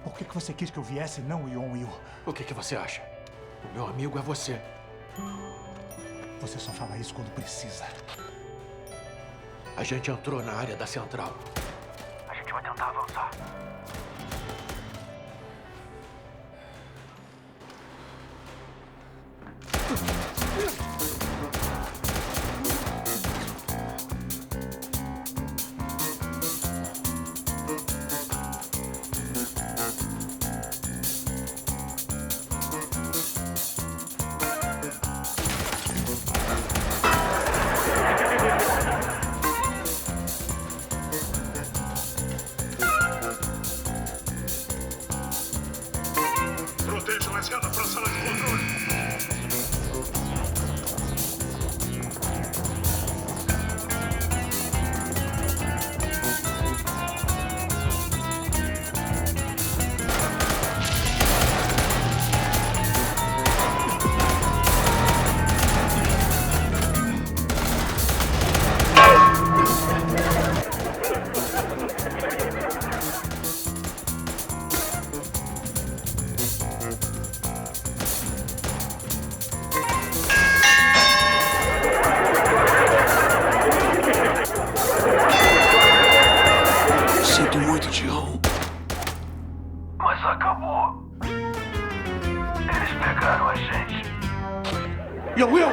Por que você quis que eu viesse, não, Yon-Yu? O que você acha? O meu amigo é você. Você só fala isso quando precisa. A gente entrou na área da central. A gente vai tentar avançar. Protejam a escada para a sala de controle. Sinto muito, Tião. Mas acabou. Eles pegaram a gente. Will!